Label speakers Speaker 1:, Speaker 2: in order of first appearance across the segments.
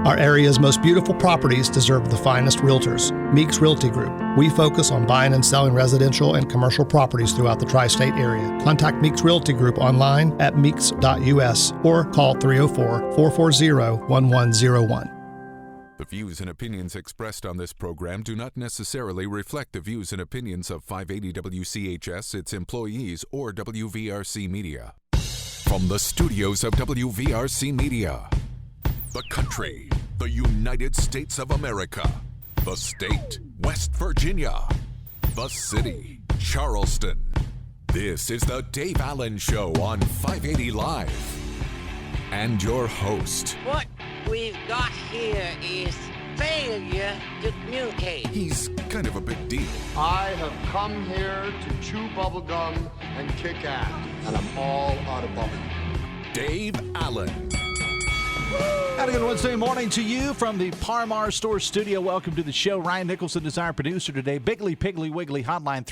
Speaker 1: Our area's most beautiful properties deserve the finest realtors. Meeks Realty Group. We focus on buying and selling residential and commercial properties throughout the tri-state area. Contact Meeks Realty Group online at meeks.us or call 304-440-1101.
Speaker 2: The views and opinions expressed on this program do not necessarily reflect the views and opinions of 580 WCHS, its employees, or WVRC Media. From the studios of WVRC Media, the country, the United States of America, the state, West Virginia, the city, Charleston. This is the Dave Allen Show on 580 Live. And your host.
Speaker 3: What we've got here is failure to communicate.
Speaker 2: He's kind of a big deal.
Speaker 4: I have come here to chew bubblegum and kick ass, and I'm all out of bubblegum.
Speaker 2: Dave Allen.
Speaker 5: Had a good Wednesday morning to you from the Parmar Store Studio. Welcome to the show. Ryan Nicholson is our producer today. Bigly, Piggly, Wiggly, hotline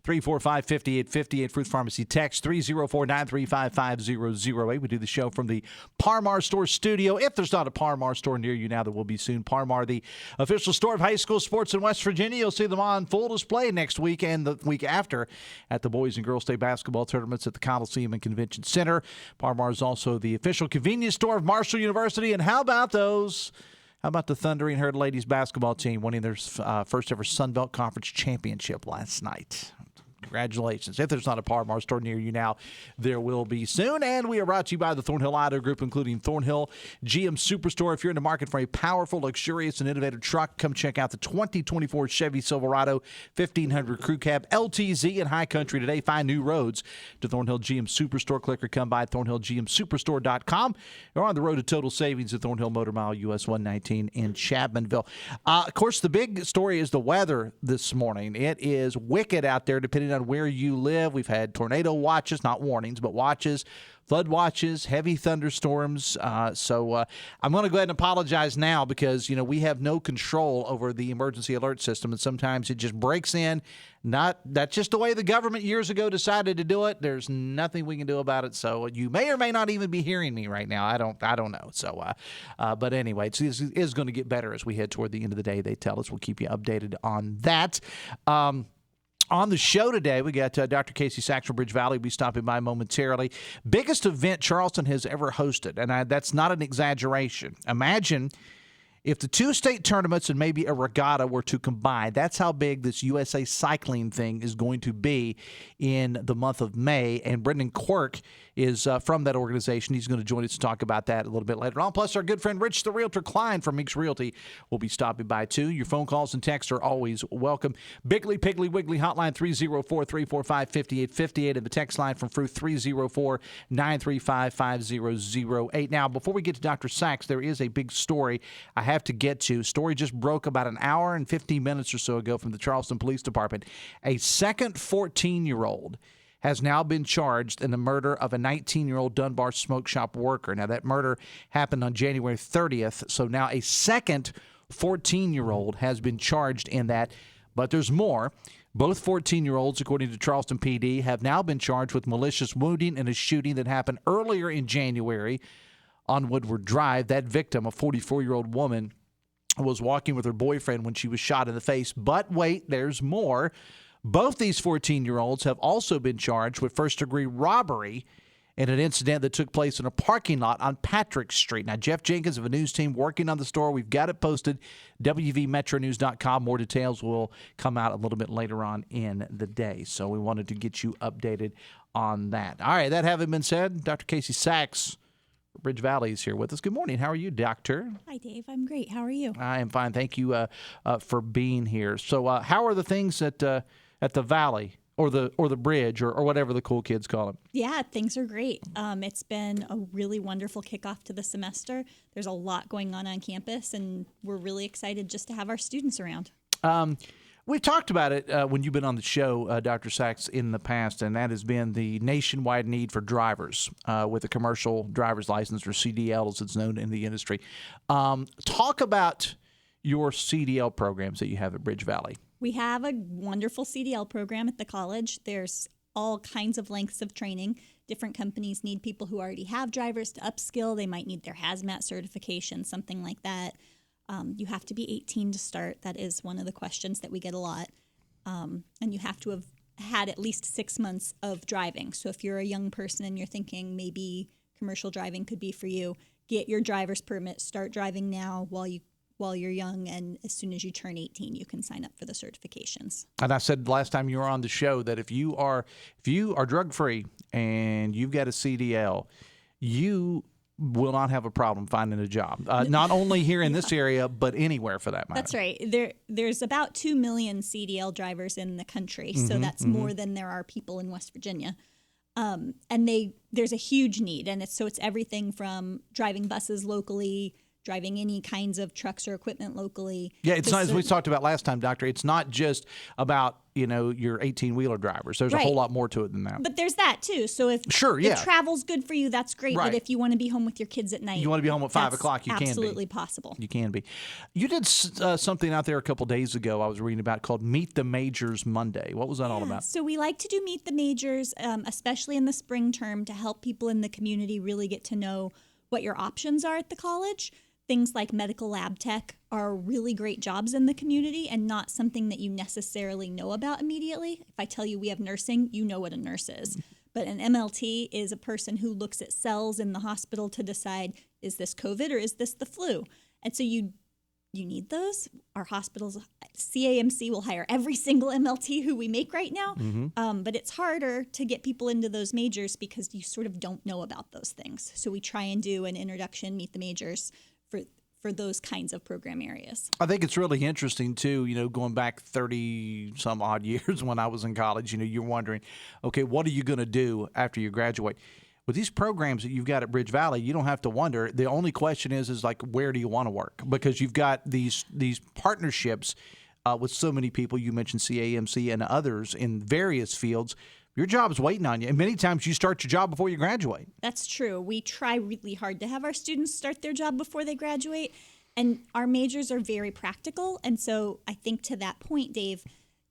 Speaker 5: 304-345-5858. Fruit Pharmacy text 304-935-5008. We do the show from the Parmar Store Studio. If there's not a Parmar store near you now, there will be soon. Parmar, the official store of high school sports in West Virginia. You'll see them on full display next week and the week after at the boys and girls state basketball tournaments at the Coliseum and Convention Center. Parmar is also the official convenience store of Marshall University. And how about those? How about the Thundering Herd ladies basketball team winning their first ever Sun Belt Conference championship last night? Congratulations. If there's not a Parmar store near you now, there will be soon. And we are brought to you by the Thornhill Auto Group, including Thornhill GM Superstore. If you're in the market for a powerful, luxurious, and innovative truck, come check out the 2024 Chevy Silverado 1500 Crew Cab LTZ in High Country today. Find new roads to Thornhill GM Superstore. Click or come by thornhillgmsuperstore.com. You're on the road to total savings at Thornhill Motor Mile US 119 in Chapmanville. Of course, the big story is the weather this morning. It is wicked out there, depending on where you live. We've had tornado watches, not warnings, but watches, flood watches, heavy thunderstorms. So I'm going to go ahead and apologize now because, we have no control over the emergency alert system, and sometimes it just breaks in. That's just the way the government years ago decided to do it. There's nothing we can do about it. So you may or may not even be hearing me right now. I don't know. So, but anyway, it is going to get better as we head toward the end of the day. They tell us. We'll keep you updated on that. On the show today, we got Dr. Casey Sachs from BridgeValley. We'll be stopping by momentarily. Biggest event Charleston has ever hosted, and that's not an exaggeration. Imagine if the two state tournaments and maybe a regatta were to combine. That's how big this USA cycling thing is going to be in the month of May. And Brendan Quirk is from that organization. He's going to join us to talk about that a little bit later on. Plus, our good friend Rich, the Realtor Klein from Meeks Realty, will be stopping by too. Your phone calls and texts are always welcome. Bigly, Piggly, Wiggly, hotline 304-345-5858, and the text line from Fruit 304-935-5008. Now, before we get to Dr. Sachs, there is a big story I have to get to. Story just broke about an hour and 15 minutes or so ago from the Charleston Police Department. A second 14-year-old has now been charged in the murder of a 19-year-old Dunbar smoke shop worker. Now, that murder happened on January 30th, so now a second 14-year-old has been charged in that. But there's more. Both 14-year-olds, according to Charleston PD, have now been charged with malicious wounding in a shooting that happened earlier in January on Woodward Drive. That victim, a 44-year-old woman, was walking with her boyfriend when she was shot in the face. But wait, there's more. Both these 14-year-olds have also been charged with first-degree robbery in an incident that took place in a parking lot on Patrick Street. Now, Jeff Jenkins of a news team working on the story. We've got it posted, wvmetronews.com. More details will come out a little bit later on in the day. So we wanted to get you updated on that. All right, that having been said, Dr. Casey Sachs, BridgeValley, is here with us. Good morning. How are you, Doctor?
Speaker 6: Hi, Dave. I'm great. How are you?
Speaker 5: I am fine. Thank you for being here. So how are the things at the Valley or the Bridge or whatever the cool kids call it?
Speaker 6: Yeah, things are great. It's been a really wonderful kickoff to the semester. There's a lot going on campus, and we're really excited just to have our students around.
Speaker 5: We've talked about it when you've been on the show, Dr. Sachs, in the past, and that has been the nationwide need for drivers with a commercial driver's license, or CDL as it's known in the industry. Talk about your CDL programs that you have at BridgeValley.
Speaker 6: We have a wonderful CDL program at the college. There's all kinds of lengths of training. Different companies need people who already have drivers to upskill. They might need their hazmat certification, something like that. You have to be 18 to start. That is one of the questions that we get a lot. And you have to have had at least 6 months of driving. So if you're a young person and you're thinking maybe commercial driving could be for you, get your driver's permit, start driving now while you're young, and as soon as you turn 18, you can sign up for the certifications. And
Speaker 5: I said last time you were on the show that if you are drug-free and you've got a CDL, you will not have a problem finding a job, not only here in this area, but anywhere for that matter.
Speaker 6: That's right. There's about 2 million CDL drivers in the country, so that's more than there are people in West Virginia. And there's a huge need, and it's everything from driving buses locally, driving any kinds of trucks or equipment locally.
Speaker 5: Yeah, it's not, as we talked about last time, Doctor, it's not just about, your 18-wheeler drivers. There's a whole lot more to it than that.
Speaker 6: But there's that, too. So if travel's good for you, that's great. Right. But if you want to be home with your kids at night.
Speaker 5: You want to be home at 5 o'clock, you can be.
Speaker 6: Absolutely possible.
Speaker 5: You can be. You did something out there a couple days ago I was reading about called Meet the Majors Monday. What was that all about?
Speaker 6: So we like to do Meet the Majors, especially in the spring term, to help people in the community really get to know what your options are at the college. Things like medical lab tech are really great jobs in the community and not something that you necessarily know about immediately. If I tell you we have nursing, you know what a nurse is. But an MLT is a person who looks at cells in the hospital to decide, is this COVID or is this the flu? And so you need those. Our hospitals, CAMC will hire every single MLT who we make right now. But it's harder to get people into those majors because you sort of don't know about those things. So we try and do an introduction, Meet the Majors, for those kinds of program areas. I
Speaker 5: think it's really interesting, too, going back 30-some-odd years when I was in college, you're wondering, okay, what are you going to do after you graduate? With these programs that you've got at BridgeValley, you don't have to wonder. The only question is like, where do you want to work? Because you've got these partnerships with so many people. You mentioned CAMC and others in various fields. Your job's waiting on you. And many times you start your job before you graduate.
Speaker 6: That's true. We try really hard to have our students start their job before they graduate. And our majors are very practical. And so I think to that point, Dave,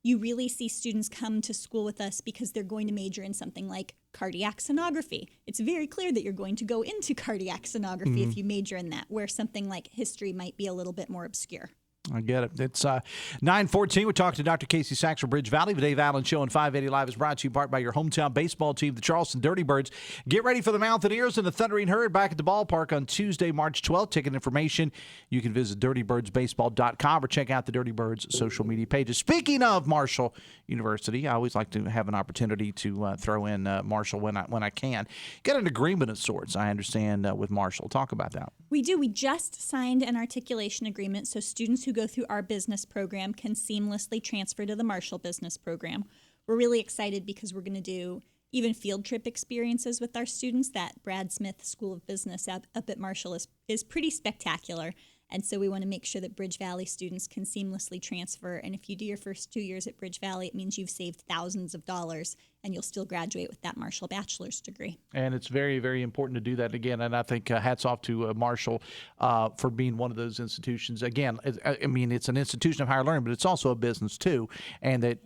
Speaker 6: you really see students come to school with us because they're going to major in something like cardiac sonography. It's very clear that you're going to go into cardiac sonography if you major in that, where something like history might be a little bit more obscure.
Speaker 5: I get it. It's 9:14. We're talking to Dr. Casey Sachs from BridgeValley. The Dave Allen Show on 580 Live is brought to you in part by your hometown baseball team, the Charleston Dirty Birds. Get ready for the Mouth and Ears and the Thundering Herd back at the ballpark on Tuesday, March 12th. Ticket information, you can visit dirtybirdsbaseball.com or check out the Dirty Birds social media pages. Speaking of Marshall University, I always like to have an opportunity to throw in Marshall when I can. Get an agreement of sorts, I understand, with Marshall. Talk about that.
Speaker 6: We do. We just signed an articulation agreement, so students who go through our business program can seamlessly transfer to the Marshall business program. We're really excited because we're going to do even field trip experiences with our students. That Brad Smith School of Business up at Marshall is pretty spectacular. And so we want to make sure that BridgeValley students can seamlessly transfer. And if you do your first 2 years at BridgeValley, it means you've saved thousands of dollars and you'll still graduate with that Marshall bachelor's degree.
Speaker 5: And it's very, very important to do that again. And I think hats off to Marshall for being one of those institutions. Again, I mean, it's an institution of higher learning, but it's also a business too, and that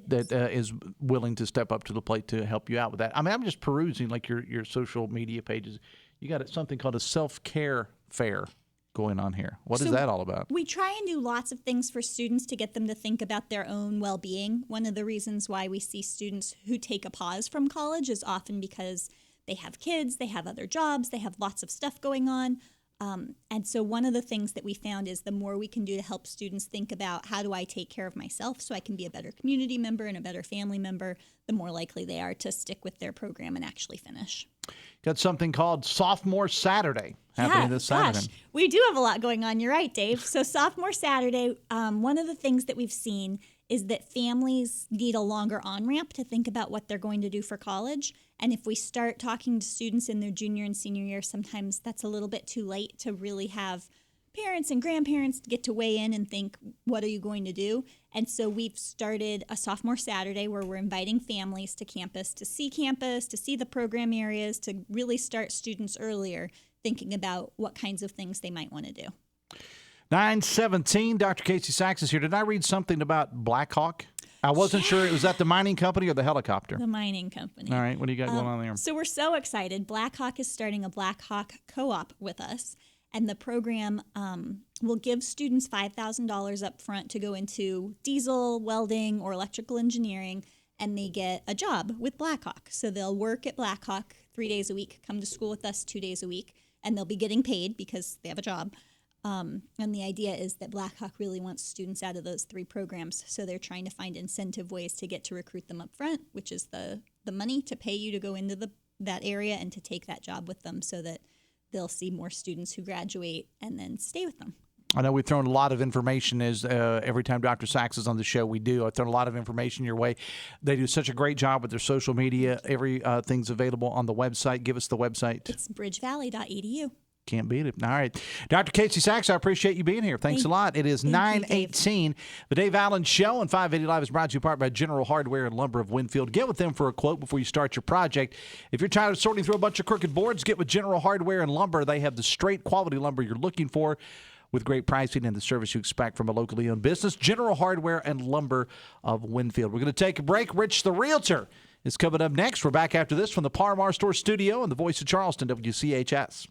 Speaker 5: is willing to step up to the plate to help you out with that. I mean, I'm just perusing like your social media pages. You got something called a self-care fair going on here. What is that all about?
Speaker 6: We try and do lots of things for students to get them to think about their own well-being. One of the reasons why we see students who take a pause from college is often because they have kids, they have other jobs, they have lots of stuff going on. And so one of the things that we found is the more we can do to help students think about how do I take care of myself so I can be a better community member and a better family member, the more likely they are to stick with their program and actually finish.
Speaker 5: Got something called Sophomore Saturday happening this Saturday.
Speaker 6: Gosh, we do have a lot going on. You're right, Dave. So Sophomore Saturday, one of the things that we've seen is that families need a longer on-ramp to think about what they're going to do for college. And if we start talking to students in their junior and senior year, sometimes that's a little bit too late to really have parents and grandparents get to weigh in and think, what are you going to do? And so we've started a Sophomore Saturday where we're inviting families to campus, to see the program areas, to really start students earlier thinking about what kinds of things they might want to do.
Speaker 5: 9:17, Dr. Casey Sachs is here. Did I read something about Blackhawk? I wasn't sure. Was that the mining company or the helicopter?
Speaker 6: The mining company.
Speaker 5: All right. What do you got going on there?
Speaker 6: So we're so excited. Blackhawk is starting a Blackhawk co-op with us. And the program will give students $5,000 up front to go into diesel, welding, or electrical engineering, and they get a job with Blackhawk. So they'll work at Blackhawk 3 days a week, come to school with us 2 days a week, and they'll be getting paid because they have a job. And the idea is that Blackhawk really wants students out of those 3 programs, so they're trying to find incentive ways to get to recruit them up front, which is the money to pay you to go into that area and to take that job with them so that they'll see more students who graduate and then stay with them.
Speaker 5: I know we've thrown a lot of information as every time Dr. Sachs is on the show, we do. I've thrown a lot of information your way. They do such a great job with their social media. Everything's available on the website. Give us the website.
Speaker 6: It's bridgevalley.edu.
Speaker 5: Can't beat it. All right. Dr. Casey Sachs, I appreciate you being here. Thanks a lot. It is 9:18. The Dave Allen Show on 580 Live is brought to you in part by General Hardware and Lumber of Winfield. Get with them for a quote before you start your project. If you're tired of sorting through a bunch of crooked boards, get with General Hardware and Lumber. They have the straight quality lumber you're looking for with great pricing and the service you expect from a locally owned business. General Hardware and Lumber of Winfield. We're going to take a break. Rich the Realtor is coming up next. We're back after this from the Par-Mar Store Studio and the Voice of Charleston, WCHS.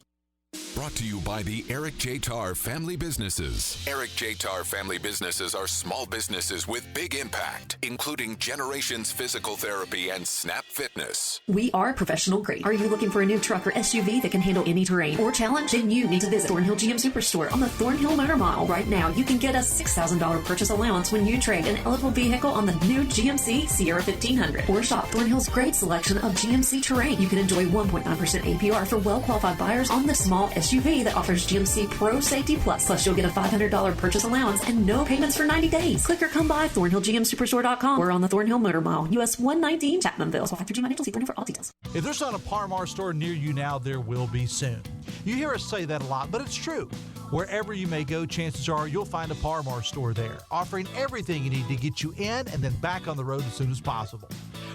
Speaker 2: Brought to you by the Eric J. Tarr Family Businesses. Eric J. Tarr Family Businesses are small businesses with big impact, including Generations Physical Therapy and Snap Fitness.
Speaker 7: We are professional grade. Are you looking for a new truck or SUV that can handle any terrain or challenge? Then you need to visit Thornhill GM Superstore on the Thornhill Motor Mile. Right now, you can get a $6,000 purchase allowance when you trade an eligible vehicle on the new GMC Sierra 1500. Or shop Thornhill's great selection of GMC terrain. You can enjoy 1.9% APR for well-qualified buyers on the small SUV that offers GMC Pro Safety Plus. Plus, you'll get a $500 purchase allowance and no payments for 90 days. Click or come by ThornhillGMSuperstore.com. We're on the Thornhill Motor Mile, US 119, Chapmanville. So 53G Financial, see Thornhill for all details.
Speaker 5: If there's not a Par-Mar store near you now, there will be soon. You hear us say that a lot, but it's true. Wherever you may go, chances are you'll find a Par-Mar store there, offering everything you need to get you in and then back on the road as soon as possible.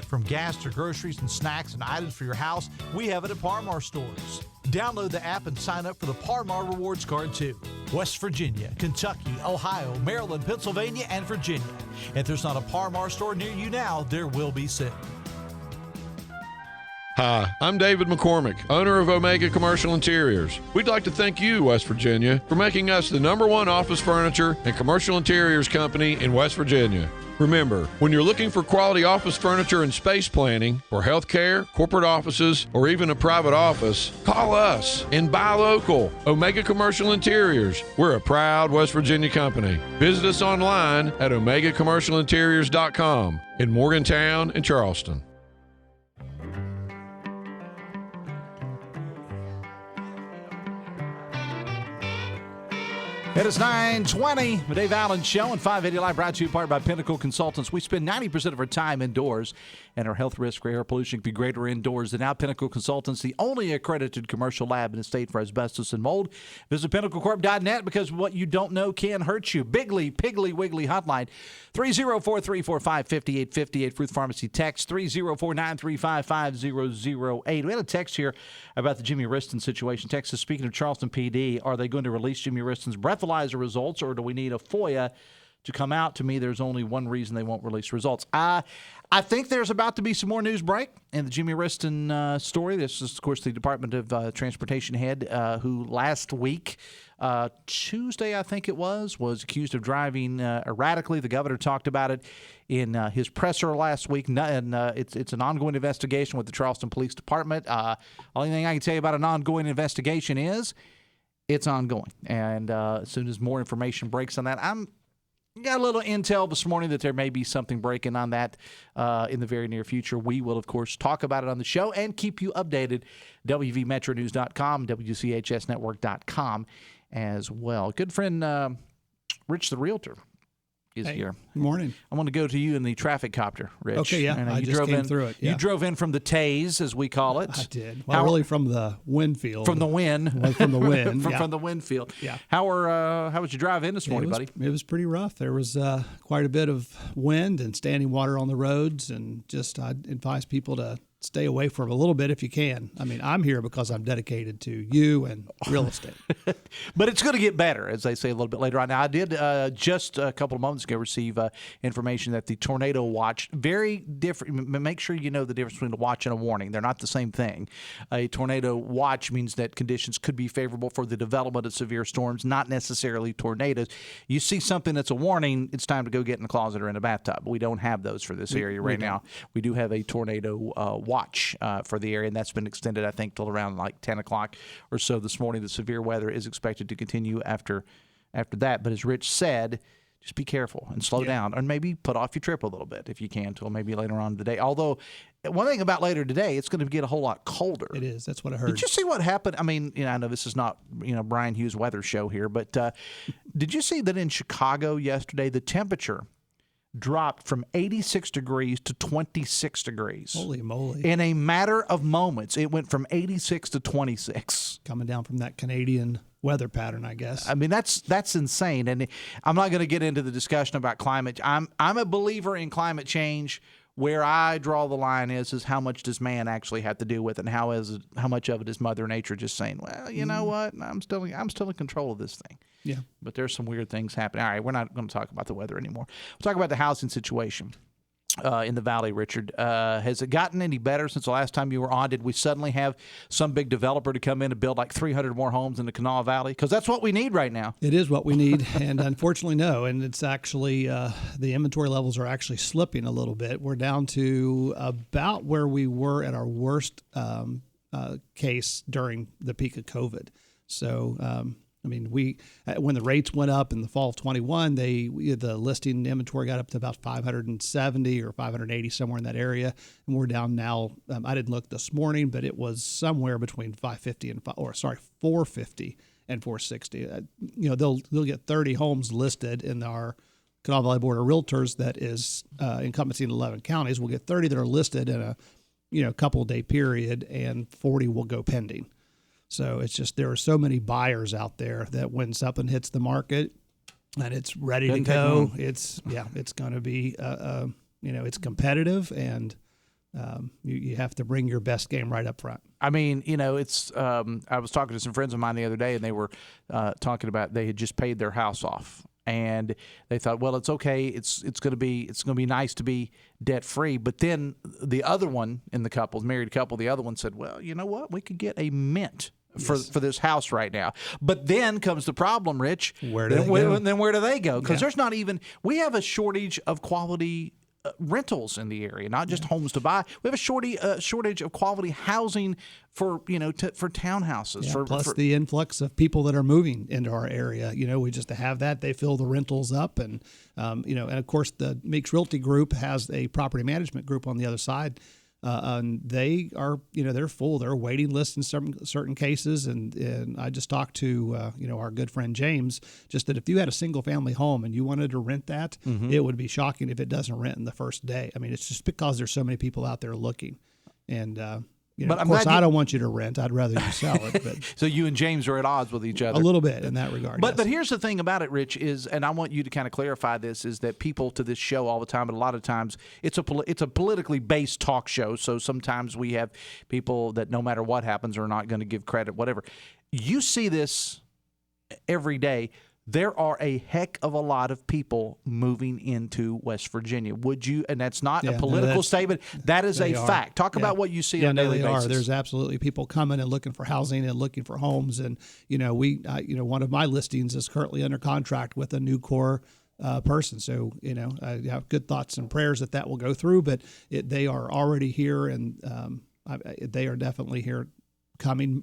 Speaker 5: From gas to groceries and snacks and items for your house, we have it at Par-Mar stores. Download the app and sign up for the Par-Mar Rewards Card too. West Virginia, Kentucky, Ohio, Maryland, Pennsylvania, and Virginia. If there's not a Par-Mar store near you now, there will be soon.
Speaker 8: Hi, I'm David McCormick, owner of Omega Commercial Interiors. We'd like to thank you, West Virginia, for making us the #1 office furniture and commercial interiors company in West Virginia. Remember, when you're looking for quality office furniture and space planning for healthcare, corporate offices, or even a private office, call us and buy local. Omega Commercial Interiors. We're a proud West Virginia company. Visit us online at omegacommercialinteriors.com in Morgantown and Charleston.
Speaker 5: It is 9:20, the Dave Allen Show on 580 Live, brought to you in part by Pinnacle Consultants. We spend 90% of our time indoors, and our health risk for air pollution can be greater indoors than out. Pinnacle Consultants, the only accredited commercial lab in the state for asbestos and mold. Visit pinnaclecorp.net because what you don't know can hurt you. Bigly, Piggly, Wiggly hotline, 304-345-5858. Fruth Pharmacy text, 304-935-5008. We had a text here about the Jimmy Riston situation. Texas, speaking of Charleston PD, are they going to release Jimmy Riston's breathalyzer results, or do we need a FOIA to come out? To me, there's only one reason they won't release results. I think there's about to be some more news break in the Jimmy Riston story. This is, of course, the Department of Transportation head who last week, Tuesday I think it was accused of driving erratically. The governor talked about it in his presser last week, and it's an ongoing investigation with the Charleston Police Department. Only thing I can tell you about an ongoing investigation is it's ongoing, and as soon as more information breaks on that, got a little intel this morning that there may be something breaking on that in the very near future. We will, of course, talk about it on the show and keep you updated. WVMetroNews.com, WCHSNetwork.com as well. Good friend Rich the Realtor is here.
Speaker 9: Good morning.
Speaker 5: I want to go to you in the traffic copter, Rich.
Speaker 9: Okay, yeah. I
Speaker 5: you
Speaker 9: just
Speaker 5: drove
Speaker 9: came
Speaker 5: in,
Speaker 9: through it. Yeah.
Speaker 5: You drove in from the Taze, as we call it.
Speaker 9: I did. Well, really from the wind field.
Speaker 5: From the wind.
Speaker 9: From the wind.
Speaker 5: from the wind field.
Speaker 9: Yeah.
Speaker 5: How was your drive in this morning, buddy?
Speaker 9: It was pretty rough. There was quite a bit of wind and standing water on the roads, and just I'd advise people to stay away from a little bit if you can. I mean, I'm here because I'm dedicated to you and real estate.
Speaker 5: But it's going to get better, as they say a little bit later on. Now, I did just a couple of moments ago receive information that the tornado watch, very different. Make sure you know the difference between a watch and a warning. They're not the same thing. A tornado watch means that conditions could be favorable for the development of severe storms, not necessarily tornadoes. You see something that's a warning, it's time to go get in the closet or in the bathtub. We don't have those for this area right now. We do have a tornado watch for the area, and that's been extended, I think, till around like 10 o'clock or so this morning. The severe weather is expected to continue after that. But as Rich said, just be careful and slow down, and maybe put off your trip a little bit if you can until maybe later on today. Although, one thing about later today, it's going to get a whole lot colder.
Speaker 9: It is. That's what I heard.
Speaker 5: Did you see what happened? I mean, I know this is not, Brian Hughes' weather show here, but did you see that in Chicago yesterday, the temperature dropped from 86 degrees to 26 degrees.
Speaker 9: Holy moly.
Speaker 5: In a matter of moments, it went from 86 to 26.
Speaker 9: Coming down from that Canadian weather pattern, I guess.
Speaker 5: I mean, that's insane. And I'm not going to get into the discussion about climate. I'm a believer in climate change. Where I draw the line is how much does man actually have to do with it, and how much of it is Mother Nature just saying, well, you know what, I'm still in control of this thing. Yeah. But there's some weird things happening. All right, we're not going to talk about the weather anymore. We'll talk about the housing situation in the Valley, Richard. Has it gotten any better since the last time you were on? Did we suddenly have some big developer to come in and build like 300 more homes in the Kanawha Valley? Because that's what we need right now.
Speaker 9: It is what we need, and unfortunately, no. And it's actually, the inventory levels are actually slipping a little bit. We're down to about where we were at our worst case during the peak of COVID. So, I mean, when the rates went up in the fall of 21, the listing inventory got up to about 570 or 580, somewhere in that area, and we're down now. I didn't look this morning, but it was somewhere between 450 and 460. They'll get 30 homes listed in our Kanawha Valley Board of Realtors that is encompassing 11 counties. We'll get 30 that are listed in a couple day period, and 40 will go pending. So it's just there are so many buyers out there that when something hits the market and it's ready to go, it's going to be it's competitive, and you have to bring your best game right up front.
Speaker 5: I mean, it's I was talking to some friends of mine the other day, and they were talking about they had just paid their house off. And they thought, well, it's okay. It's going to be nice to be debt free. But then the other one in the couple, married couple, the other one said, well, you know what? We could get a mint for this house right now. But then comes the problem, Rich. Where do they go? Because there's not even we have a shortage of quality rentals in the area, not just homes to buy. We have a shortage of quality housing for for townhouses.
Speaker 9: Plus the influx of people that are moving into our area. We just have that. They fill the rentals up, and and of course the Meeks Realty Group has a property management group on the other side. And they are, they're full. They're waiting lists in certain cases. And I just talked to, our good friend James, just that if you had a single family home and you wanted to rent that, it would be shocking if it doesn't rent in the first day. I mean, it's just because there's so many people out there looking. And, but of course, I don't want you to rent. I'd rather you sell it. But
Speaker 5: so you and James are at odds with each other.
Speaker 9: A little bit in that regard.
Speaker 5: But here's the thing about it, Rich, is, and I want you to kind of clarify this, is that people to this show all the time, but a lot of times it's a politically based talk show. So sometimes we have people that no matter what happens are not going to give credit, whatever. You see this every day. There are a heck of a lot of people moving into West Virginia. Would you? And that's not a political statement. That is a fact. Talk about what you see on a daily basis.
Speaker 9: There's absolutely people coming and looking for housing and looking for homes. And one of my listings is currently under contract with a new core person. So I have good thoughts and prayers that will go through. But they are already here, and they are definitely here, coming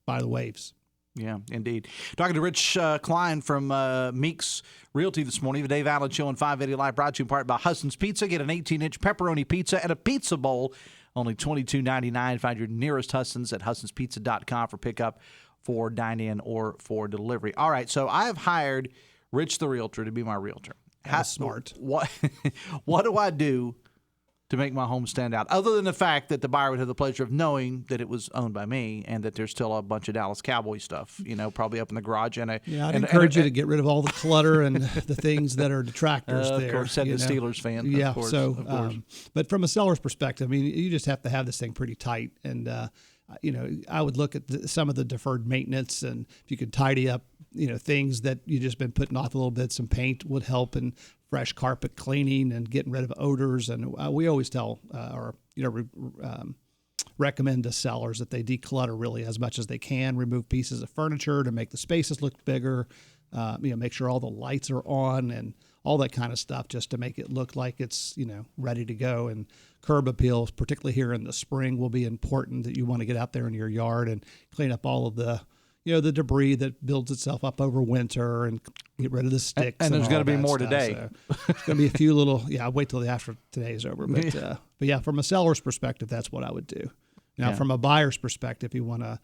Speaker 9: by the waves.
Speaker 5: Yeah, indeed. Talking to Rich Klein from Meeks Realty this morning. The Dave Allen Show on 580 Live, brought to you in part by Hudson's Pizza. Get an 18-inch pepperoni pizza and a pizza bowl, only $22.99. Find your nearest Hudson's at Hudson'sPizza.com for pickup, for dine-in, or for delivery. All right, so I have hired Rich the Realtor to be my realtor.
Speaker 9: How smart.
Speaker 5: What do I do to make my home stand out, other than the fact that the buyer would have the pleasure of knowing that it was owned by me and that there's still a bunch of Dallas Cowboy stuff, probably up in the garage.
Speaker 9: I'd encourage you to get rid of all the clutter and the things that are detractors there.
Speaker 5: Of course, said the Steelers fan.
Speaker 9: Yeah,
Speaker 5: of course,
Speaker 9: so,
Speaker 5: of course.
Speaker 9: But from a seller's perspective, I mean, you just have to have this thing pretty tight. And, I would look at some of the deferred maintenance, and if you could tidy up, things that you've just been putting off a little bit, some paint would help, and fresh carpet cleaning and getting rid of odors. And we always tell recommend to sellers that they declutter really as much as they can, remove pieces of furniture to make the spaces look bigger, make sure all the lights are on and all that kind of stuff, just to make it look like it's, ready to go. And curb appeals, particularly here in the spring, will be important, that you want to get out there in your yard and clean up all of the, the debris that builds itself up over winter, and get rid of the sticks.
Speaker 5: And there's going to be more
Speaker 9: stuff.
Speaker 5: today.
Speaker 9: So there's going to be a few little, I'll wait till after today's over. But yeah, from a seller's perspective, that's what I would do. Now, from a buyer's perspective, you want to,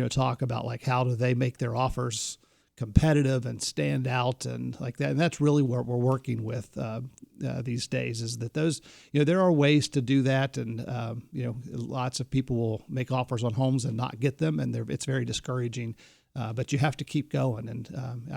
Speaker 9: talk about like how do they make their offers competitive and stand out and like that. And that's really what we're working with these days, is that those, there are ways to do that. And, lots of people will make offers on homes and not get them. And it's very discouraging, but you have to keep going. And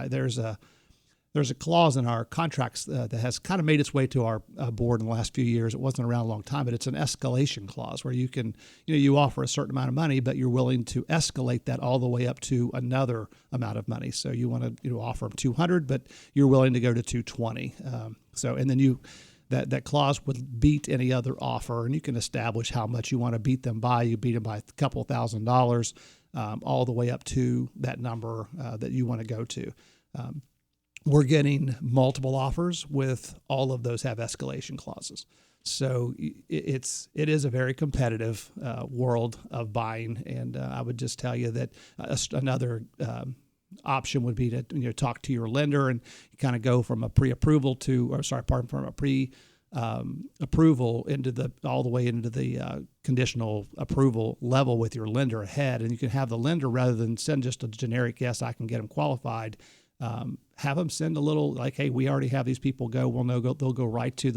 Speaker 9: there's a clause in our contracts that has kind of made its way to our board in the last few years. It wasn't around a long time, but it's an escalation clause where you can, you offer a certain amount of money, but you're willing to escalate that all the way up to another amount of money. So you want to offer them $200, but you're willing to go to $220. And then that clause would beat any other offer, and you can establish how much you want to beat them by. You beat them by a couple $1,000, all the way up to that number that you want to go to. We're getting multiple offers with all of those have escalation clauses. So it is a very competitive world of buying. And I would just tell you that another option would be to talk to your lender and kind of go from a pre-approval from a approval into all the way into the conditional approval level with your lender ahead. And you can have the lender, rather than send just a generic, yes, I can get them qualified, have them send a little like, hey, we already have these people go. We'll know they'll go right to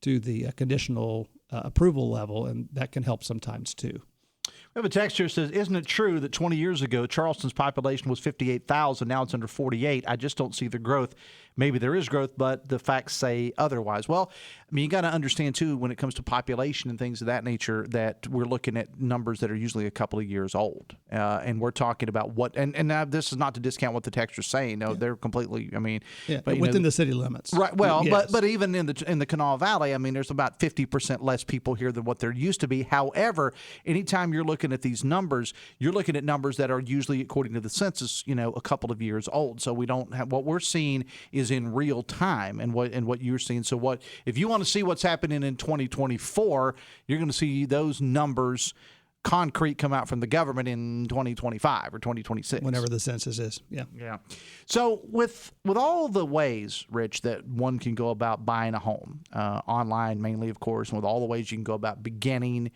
Speaker 9: the conditional approval level, and that can help sometimes too.
Speaker 5: We have a text here that says, isn't it true that 20 years ago, Charleston's population was 58,000, now it's under 48? I just don't see the growth. Maybe there is growth, but the facts say otherwise. Well, I mean, you got to understand, too, when it comes to population and things of that nature, that we're looking at numbers that are usually a couple of years old. And we're talking about what – and now this is not to discount what the texters saying. No, they're completely – I mean –
Speaker 9: but within the city limits.
Speaker 5: Right. Well,
Speaker 9: yes.
Speaker 5: but even in the Kanawha Valley, I mean, there's about 50% less people here than what there used to be. However, anytime you're looking at these numbers, you're looking at numbers that are usually, according to the census, a couple of years old. So we don't have – what we're seeing is in real time, and what you're seeing. So what if you want to see what's happening in 2024, you're going to see those numbers concrete come out from the government in 2025 or 2026,
Speaker 9: whenever the census is.
Speaker 5: Yeah. So with all the ways, Rich, that one can go about buying a home, online mainly, of course, and with all the ways you can go about beginning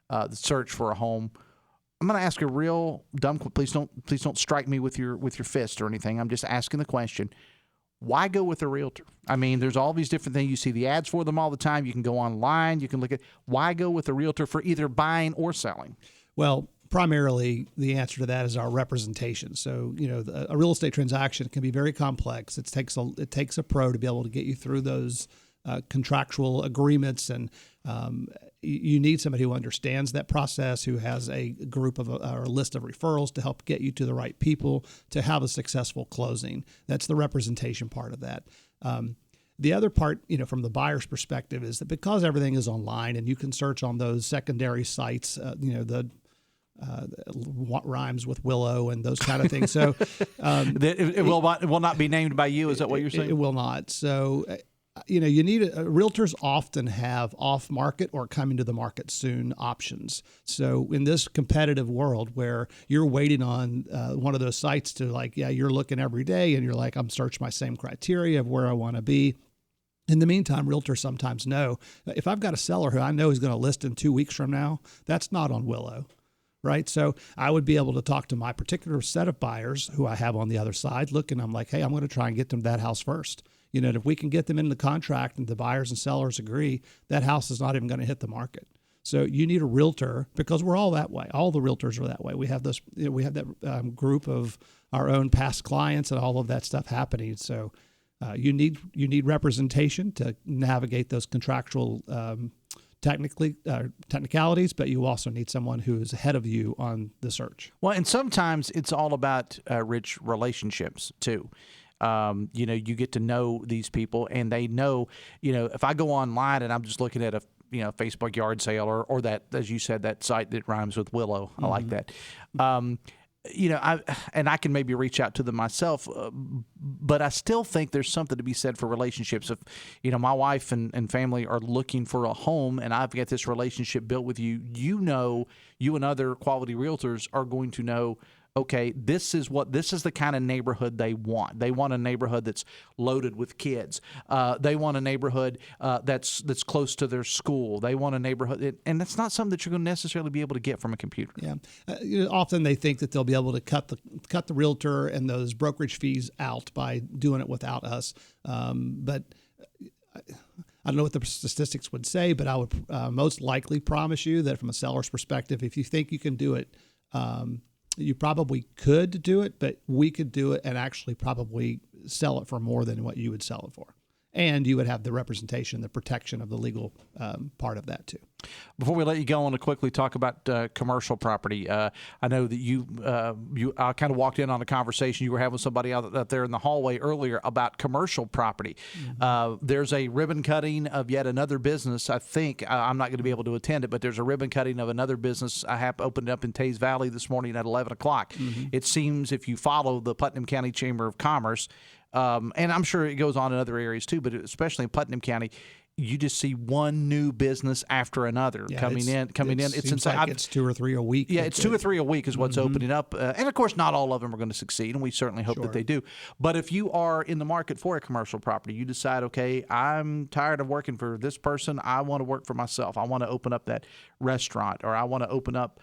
Speaker 5: the search for a home, I'm going to ask a real dumb question. Please don't strike me with your fist or anything. I'm just asking the question. Why go with a realtor? I mean, there's all these different things. You see the ads for them all the time. You can go online. You can look at why go with a realtor for either buying or selling?
Speaker 9: Well, primarily the answer to that is our representation. So, a real estate transaction can be very complex. It takes a pro to be able to get you through those contractual agreements, and you need somebody who understands that process, who has a group of or a list of referrals to help get you to the right people to have a successful closing. That's the representation part of that. The other part, from the buyer's perspective, is that because everything is online and you can search on those secondary sites, what rhymes with willow and those kind of things. So
Speaker 5: it will not be named by you. Is that what you're saying?
Speaker 9: It will not. So. You need realtors often have off market or coming to the market soon options. So in this competitive world where you're waiting on one of those sites to you're looking every day and you're like, I'm searching my same criteria of where I want to be. In the meantime, realtors sometimes know if I've got a seller who I know is going to list in 2 weeks from now, that's not on Willow. Right. So I would be able to talk to my particular set of buyers who I have on the other side. Look, and I'm like, hey, I'm going to try and get them that house first. And if we can get them in the contract and the buyers and sellers agree, that house is not even going to hit the market. So you need a realtor, because we're all that way. All the realtors are that way. We have this, we have that group of our own past clients and all of that stuff happening. So you need representation to navigate those contractual technicalities, but you also need someone who is ahead of you on the search.
Speaker 5: Well, and sometimes it's all about rich relationships too. You get to know these people, and they know, if I go online and I'm just looking at a Facebook yard sale or that, as you said, that site that rhymes with Willow. I like that. I can maybe reach out to them myself, but I still think there's something to be said for relationships. If, my wife and family are looking for a home and I've got this relationship built with you, you and other quality realtors are going to know, okay, this is the kind of neighborhood they want. They want a neighborhood that's loaded with kids. They want a neighborhood that's close to their school. They want a neighborhood, and that's not something that you're going to necessarily be able to get from a computer.
Speaker 9: Yeah, often they think that they'll be able to cut the realtor and those brokerage fees out by doing it without us. But I don't know what the statistics would say, but I would most likely promise you that from a seller's perspective, if you think you can do it, you probably could do it, but we could do it and actually probably sell it for more than what you would sell it for. And you would have the representation, the protection of the legal part of that too.
Speaker 5: Before we let you go, I want to quickly talk about commercial property. I know that you kind of walked in on a conversation. You were having somebody out there in the hallway earlier about commercial property. Mm-hmm. There's a ribbon cutting of yet another business. I think I'm not going to be able to attend it, but there's a ribbon cutting of another business. I have opened up in Tays Valley this morning at 11 o'clock. Mm-hmm. It seems if you follow the Putnam County Chamber of Commerce, and I'm sure it goes on in other areas too, but especially in Putnam County, you just see one new business after another coming in. It's insane.
Speaker 9: Like it's 2 or 3 a week.
Speaker 5: Yeah, it's 2 or 3 a week is what's opening up. And, of course, not all of them are going to succeed, and we certainly hope that they do. But if you are in the market for a commercial property, you decide, okay, I'm tired of working for this person. I want to work for myself. I want to open up that restaurant, or I want to open up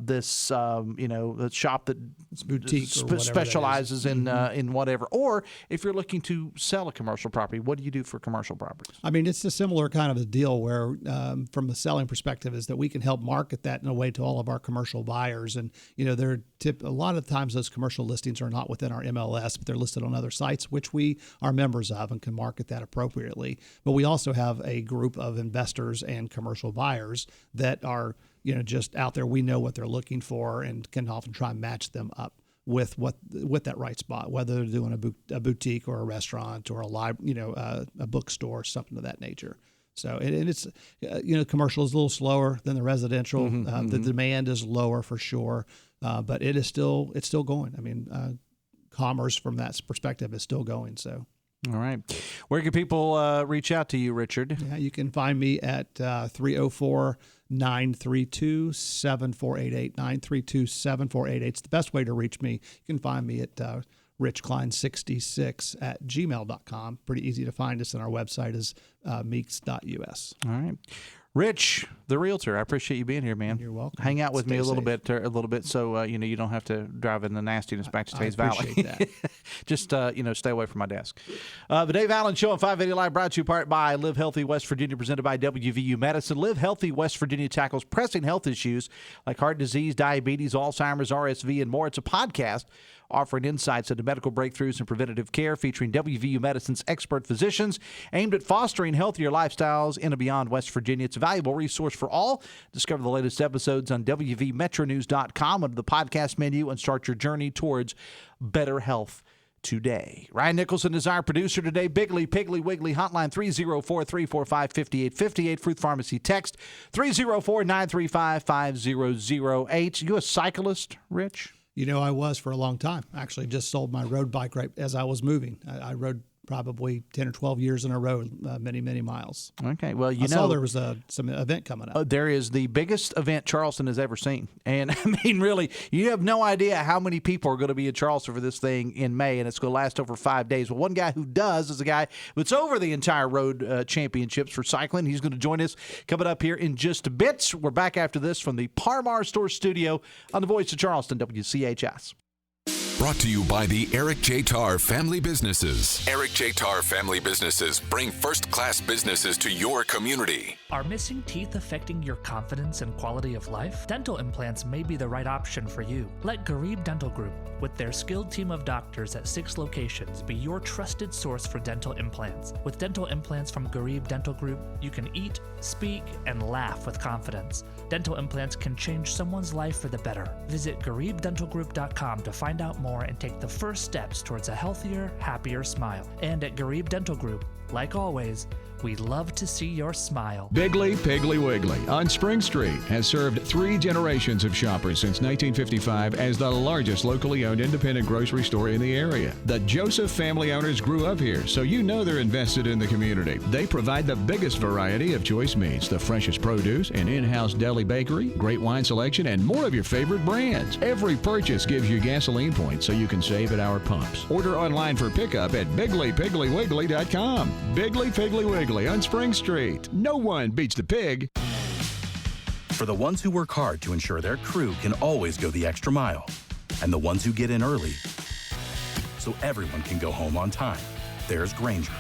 Speaker 5: this the shop that
Speaker 9: boutique
Speaker 5: specializes in whatever. Or if you're looking to sell a commercial property, what do you do for commercial properties?
Speaker 9: I mean, it's a similar kind of a deal where from the selling perspective is that we can help market that in a way to all of our commercial buyers. And, a lot of times those commercial listings are not within our MLS, but they're listed on other sites, which we are members of and can market that appropriately. But we also have a group of investors and commercial buyers that are just out there. We know what they're looking for and can often try and match them up with that right spot, whether they're doing a boutique or a restaurant or a bookstore, something of that nature. So and it's commercial is a little slower than the residential. The demand is lower for sure, but it's still going. I mean, commerce from that perspective is still going. So.
Speaker 5: All right. Where can people reach out to you, Richard?
Speaker 9: Yeah, you can find me at 304-932-7488, 932-7488. It's the best way to reach me. You can find me at richklein66 at gmail.com. Pretty easy to find us, and our website is meeks.us.
Speaker 5: All right. Rich, the realtor, I appreciate you being here, man.
Speaker 9: You're welcome.
Speaker 5: Hang out with me a little bit, so you don't have to drive in the nastiness back to Tays Valley.
Speaker 9: I appreciate that.
Speaker 5: Just stay away from my desk. The Dave Allen Show on 580 Live, brought to you part by Live Healthy West Virginia, presented by WVU Medicine. Live Healthy West Virginia tackles pressing health issues like heart disease, diabetes, Alzheimer's, RSV, and more. It's a podcast offering insights into medical breakthroughs and preventative care, featuring WVU Medicine's expert physicians, aimed at fostering healthier lifestyles in and beyond West Virginia. It's a valuable resource for all. Discover the latest episodes on WVMetronews.com under the podcast menu and start your journey towards better health today. Ryan Nicholson is our producer today. Bigley, Piggly, Wiggly, hotline 304-345-5858. Fruit Pharmacy text 304-935-5008. You a cyclist, Rich?
Speaker 9: I was for a long time. Actually, just sold my road bike right as I was moving. I rode probably 10 or 12 years in a row, many, many miles.
Speaker 5: Okay, well,
Speaker 9: I saw there was some event coming up.
Speaker 5: There is the biggest event Charleston has ever seen. And, I mean, really, you have no idea how many people are going to be in Charleston for this thing in May, and it's going to last over 5 days. Well, one guy who does is a guy that's over the entire road championships for cycling. He's going to join us coming up here in just a bit. We're back after this from the Parmar Store studio on the Voice of Charleston, WCHS.
Speaker 2: Brought to you by the Eric J. Tarr Family Businesses. Eric J. Tarr Family Businesses bring first-class businesses to your community.
Speaker 10: Are missing teeth affecting your confidence and quality of life? Dental implants may be the right option for you. Let Garib Dental Group, with their skilled team of doctors at 6 locations, be your trusted source for dental implants. With dental implants from Garib Dental Group, you can eat, speak, and laugh with confidence. Dental implants can change someone's life for the better. Visit GaribDentalGroup.com to find out more and take the first steps towards a healthier, happier smile. And at Garib Dental Group, like always, we love to see your smile.
Speaker 11: Bigley Piggly Wiggly on Spring Street has served 3 generations of shoppers since 1955 as the largest locally owned independent grocery store in the area. The Joseph family owners grew up here, so you know they're invested in the community. They provide the biggest variety of choice meats, the freshest produce, an in-house deli bakery, great wine selection, and more of your favorite brands. Every purchase gives you gasoline points so you can save at our pumps. Order online for pickup at BigleyPigglyWiggly.com. Bigley Piggly Wiggly on Spring Street. No one beats the pig.
Speaker 12: For the ones who work hard to ensure their crew can always go the extra mile, and the ones who get in early so everyone can go home on time, there's Grainger,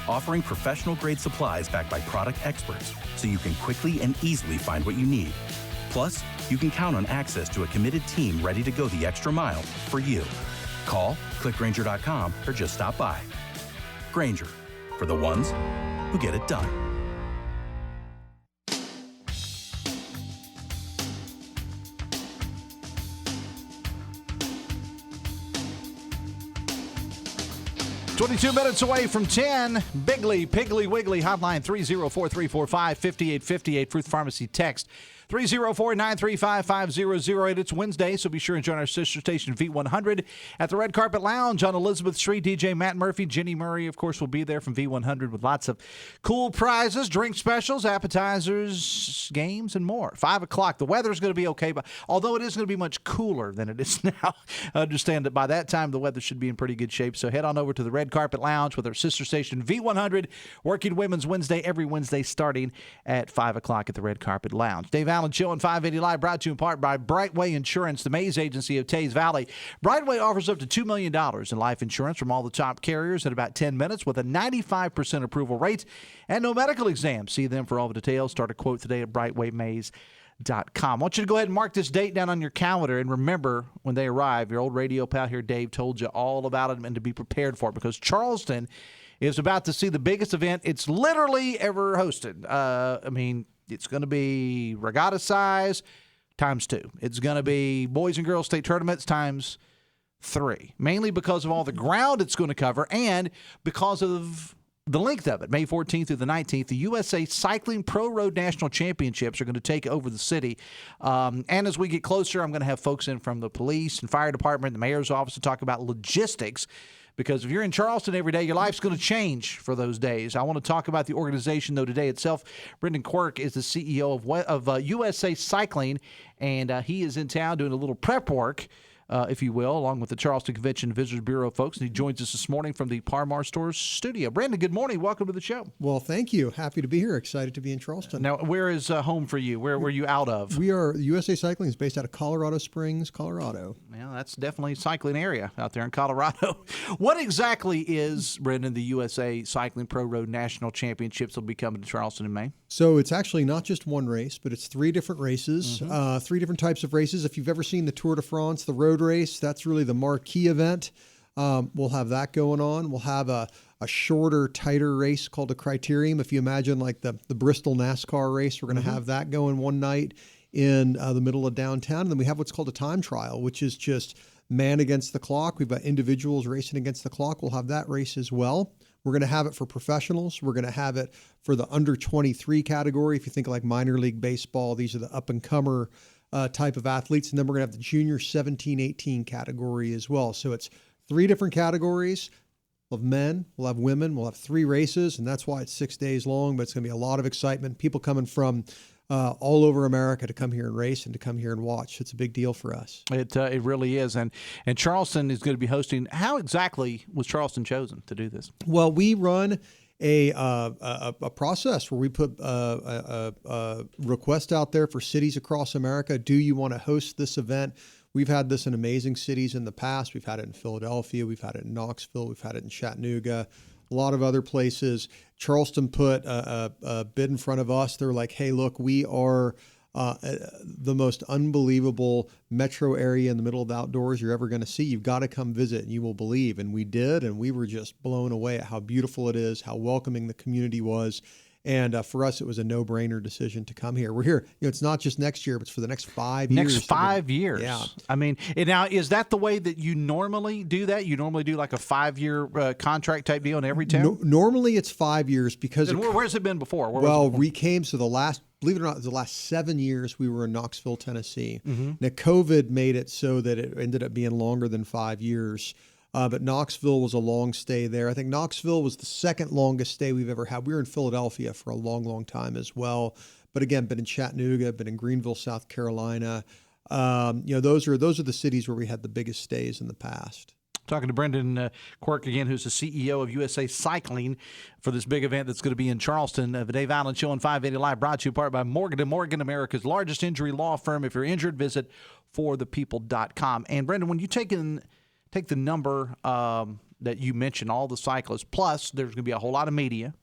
Speaker 12: offering professional-grade supplies backed by product experts so you can quickly and easily find what you need. Plus, you can count on access to a committed team ready to go the extra mile for you. Call, click Grainger.com, or just stop by. Grainger, for the ones who get it done.
Speaker 5: "22 minutes away from 10. Bigley Piggly Wiggly hotline 304-345-5858. Fruth Pharmacy text 304-935-5008. It's Wednesday, so be sure and join our sister station V100 at the Red Carpet Lounge on Elizabeth Street. DJ Matt Murphy, Jenny Murray, of course, will be there from V100 with lots of cool prizes, drink specials, appetizers, games, and more. 5 o'clock. The weather's going to be okay, but although it is going to be much cooler than it is now, understand that by that time the weather should be in pretty good shape. So head on over to the Red Carpet Lounge with our sister station V100, Working Women's Wednesday, every Wednesday starting at 5 o'clock at the Red Carpet Lounge. Dave Allen Show on 580 Live, brought to you in part by Brightway Insurance, the Maze agency of Tays Valley. Brightway offers up to $2 million in life insurance from all the top carriers in about 10 minutes with a 95% approval rate and no medical exam. See them for all the details. Start a quote today at brightwaymaze.com. I want you to go ahead and mark this date down on your calendar and remember when they arrive. Your old radio pal here, Dave, told you all about it and to be prepared for it because Charleston is about to see the biggest event it's literally ever hosted. It's going to be regatta size times 2. It's going to be boys and girls state tournaments times 3, mainly because of all the ground it's going to cover and because of the length of it. May 14th through the 19th, the USA Cycling Pro Road National Championships are going to take over the city. And as we get closer, I'm going to have folks in from the police and fire department, the mayor's office to talk about logistics. Because if you're in Charleston every day, your life's going to change for those days. I want to talk about the organization, though, today itself. Brendan Quirk is the CEO of USA Cycling, and he is in town doing a little prep work, if you will, along with the Charleston Convention Visitors Bureau folks. And he joins us this morning from the Parmar Stores studio. Brandon, good morning. Welcome to the show.
Speaker 13: Well, thank you. Happy to be here. Excited to be in Charleston.
Speaker 5: Now, where is home for you? Where were you out of?
Speaker 13: USA Cycling is based out of Colorado Springs, Colorado.
Speaker 5: Well, that's definitely a cycling area out there in Colorado. What exactly is, Brendan, the USA Cycling Pro Road National Championships will be coming to Charleston in May?
Speaker 13: So it's actually not just one race, but it's 3 different races, 3 different types of races. If you've ever seen the Tour de France, the road race, that's really the marquee event. We'll have that going on. We'll have a shorter, tighter race called the Criterium. If you imagine like the Bristol NASCAR race, we're going to have that going one night in the middle of downtown. And then we have what's called a time trial, which is just man against the clock. We've got individuals racing against the clock. We'll have that race as well. We're going to have it for professionals. We're going to have it for the under 23 category. If you think like minor league baseball, these are the up-and-comer type of athletes. And then we're going to have the junior 17-18 category as well. So it's 3 different categories. We'll have men, we'll have women, we'll have 3 races, and that's why it's 6 days long, but it's going to be a lot of excitement. People coming from all over America to come here and race and to come here and watch. It's a big deal for us.
Speaker 5: It really is. And Charleston is going to be hosting. How exactly was Charleston chosen to do this?
Speaker 13: Well, we run a process where we put a request out there for cities across America. Do you want to host this event? We've had this in amazing cities in the past. We've had it in Philadelphia. We've had it in Knoxville. We've had it in Chattanooga. A lot of other places. Charleston put a bid in front of us. They're like, hey, look, we are the most unbelievable metro area in the middle of the outdoors you're ever going to see. You've got to come visit and you will believe. And we did, and we were just blown away at how beautiful it is, how welcoming the community was. And for us, it was a no-brainer decision to come here. We're here. It's not just next year, but it's for the next 5 years.
Speaker 5: Next 5 years.
Speaker 13: Yeah.
Speaker 5: I mean, and now, is that the way that you normally do that? You normally do like a 5-year contract type deal in every town?
Speaker 13: Normally, it's 5 years because.
Speaker 5: And where's it been before?
Speaker 13: We came to the last. Believe it or not, the last 7 years we were in Knoxville, Tennessee.
Speaker 5: Mm-hmm.
Speaker 13: Now, COVID made it so that it ended up being longer than 5 years. But Knoxville was a long stay there. I think Knoxville was the second longest stay we've ever had. We were in Philadelphia for a long, long time as well. But again, been in Chattanooga, been in Greenville, South Carolina. Those are the cities where we had the biggest stays in the past.
Speaker 5: Talking to Brendan Quirk again, who's the CEO of USA Cycling for this big event that's going to be in Charleston. The Dave Allen Show on 580 Live, brought to you in part by Morgan & Morgan, America's largest injury law firm. If you're injured, visit forthepeople.com. And Brendan, when you take the number that you mentioned, all the cyclists, plus there's going to be a whole lot of media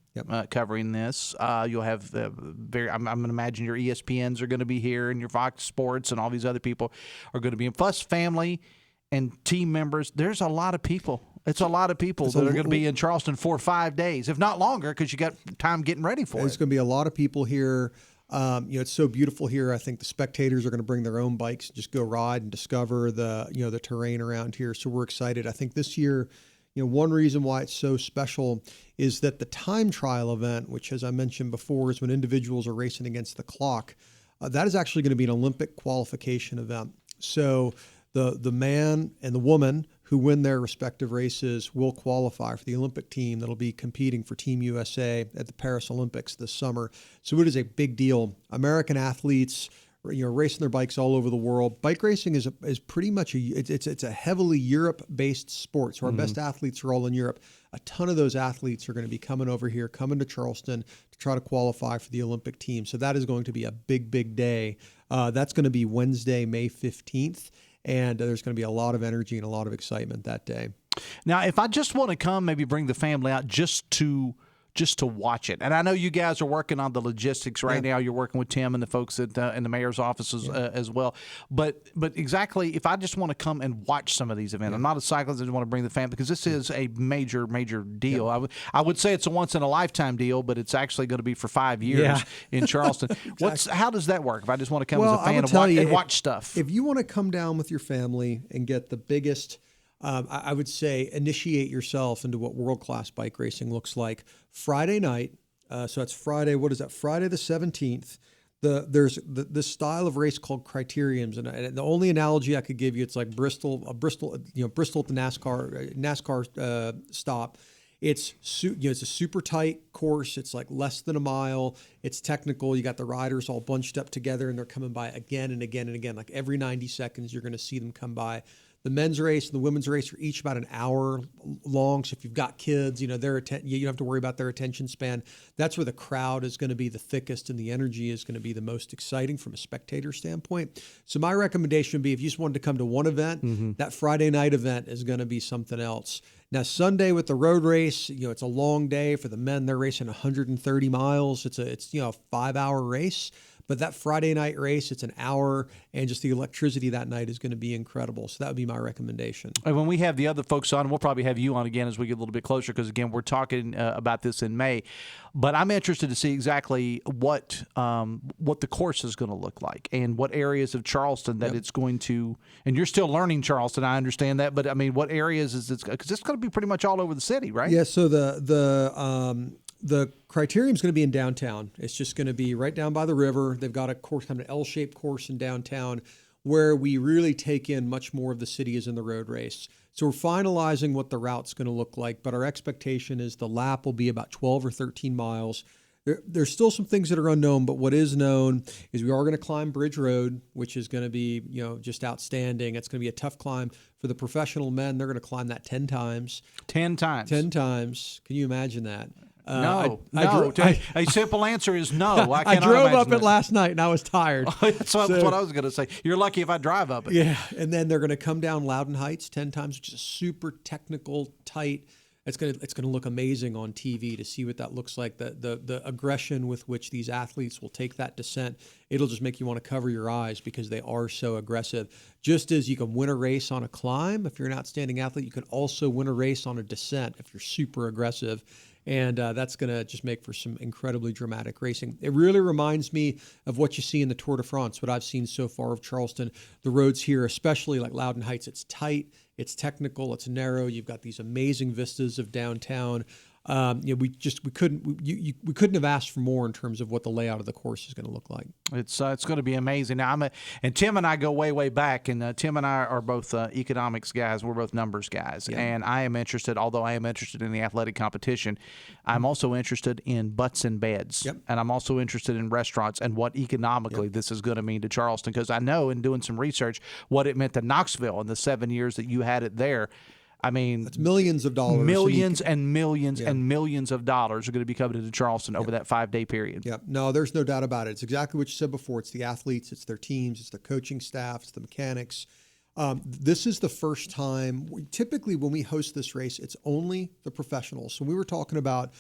Speaker 5: covering this. You'll have I'm going to imagine your ESPNs are going to be here, and your Fox Sports and all these other people are going to be in. Plus family and team members. There's a lot of people. It's a lot of people that are going to be in Charleston for 5 days, if not longer, because you got time getting ready for it.
Speaker 13: There's going to be a lot of people here. It's so beautiful here. I think the spectators are going to bring their own bikes and just go ride and discover the terrain around here. So we're excited. I think this year, one reason why it's so special is that the time trial event, which, as I mentioned before, is when individuals are racing against the clock, that is actually going to be an Olympic qualification event. So the man and the woman who win their respective races will qualify for the Olympic team that'll be competing for Team USA at the Paris Olympics this summer. So it is a big deal. American athletes, racing their bikes all over the world. Bike racing is pretty much it's a heavily Europe-based sport. So our best athletes are all in Europe. A ton of those athletes are going to be coming over here, coming to Charleston to try to qualify for the Olympic team. So that is going to be a big, big day. That's going to be Wednesday, May 15th. And there's going to be a lot of energy and a lot of excitement that day.
Speaker 5: Now, if I just want to come, maybe bring the family out just to watch it. And I know you guys are working on the logistics right now. You're working with Tim and the folks in the mayor's offices as well. But exactly, if I just want to come and watch some of these events, I'm not a cyclist. I just want to bring the family because this is a major, major deal.
Speaker 13: Yeah.
Speaker 5: I would say it's a once in a lifetime deal, but it's actually going to be for 5 years in Charleston.
Speaker 13: Exactly.
Speaker 5: How does that work? If I just want to come as a fan and watch stuff,
Speaker 13: if you want to come down with your family and get the biggest. I would say initiate yourself into what world-class bike racing looks like. Friday night, so that's Friday. What is that? Friday the 17th. There's this style of race called criteriums, and the only analogy I could give you, it's like Bristol at the NASCAR stop. It's a super tight course. It's like less than a mile. It's technical. You got the riders all bunched up together, and they're coming by again and again and again. Like every 90 seconds, you're going to see them come by. The men's race and the women's race are each about an hour long. So if you've got kids, you don't have to worry about their attention span. That's where the crowd is going to be the thickest and the energy is going to be the most exciting from a spectator standpoint. So my recommendation would be if you just wanted to come to one event, that Friday night event is going to be something else. Now, Sunday with the road race, it's a long day for the men. They're racing 130 miles. It's a 5-hour race. But that Friday night race, it's an hour, and just the electricity that night is going to be incredible. So that would be my recommendation.
Speaker 5: And when we have the other folks on, we'll probably have you on again as we get a little bit closer because, again, we're talking about this in May. But I'm interested to see exactly what the course is going to look like and what areas of Charleston that it's going to – and you're still learning Charleston, I understand that. But, I mean, what areas is it – because it's going to be pretty much all over the city, right?
Speaker 13: Yeah, so the criterium is going to be in downtown. It's just going to be right down by the river. They've got a course, kind of an L-shaped course in downtown where we really take in much more of the city as in the road race. So we're finalizing what the route's going to look like, but our expectation is the lap will be about 12 or 13 miles. There's still some things that are unknown, but what is known is we are going to climb Bridge Road, which is going to be, just outstanding. It's going to be a tough climb. For the professional men, they're going to climb that 10 times.
Speaker 5: 10 times?
Speaker 13: 10 times. Can you imagine that?
Speaker 5: No. A simple answer is no.
Speaker 13: I drove up it last night and I was tired.
Speaker 5: That's what I was going to say. You're lucky if I drive up it.
Speaker 13: Yeah, and then they're going to come down Loudon Heights 10 times, which is a super technical, tight. It's going to look amazing on TV to see what that looks like. The aggression with which these athletes will take that descent, it'll just make you want to cover your eyes because they are so aggressive. Just as you can win a race on a climb, if you're an outstanding athlete, you can also win a race on a descent if you're super aggressive. And that's going to just make for some incredibly dramatic racing. It really reminds me of what you see in the Tour de France, what I've seen so far of Charleston. The roads here, especially like Loudon Heights, it's tight, it's technical, it's narrow. You've got these amazing vistas of downtown. We couldn't have asked for more in terms of what the layout of the course is going to look like.
Speaker 5: It's going to be amazing. Now, and Tim and I go way back, and Tim and I are both economics guys. We're both numbers guys, and I am interested. Although I am interested in the athletic competition, I'm also interested in butts and beds, and I'm also interested in restaurants and what economically this is going to mean to Charleston, because I know in doing some research what it meant to Knoxville in the 7 years that you had it there. I mean,
Speaker 13: that's millions of dollars.
Speaker 5: Millions and millions and millions of dollars are going to be coming into Charleston over that 5-day period.
Speaker 13: Yeah, no, there's no doubt about it. It's exactly what you said before. It's the athletes, it's their teams, it's the coaching staff, it's the mechanics. This is the first time. Typically, when we host this race, it's only the professionals. So we were talking about,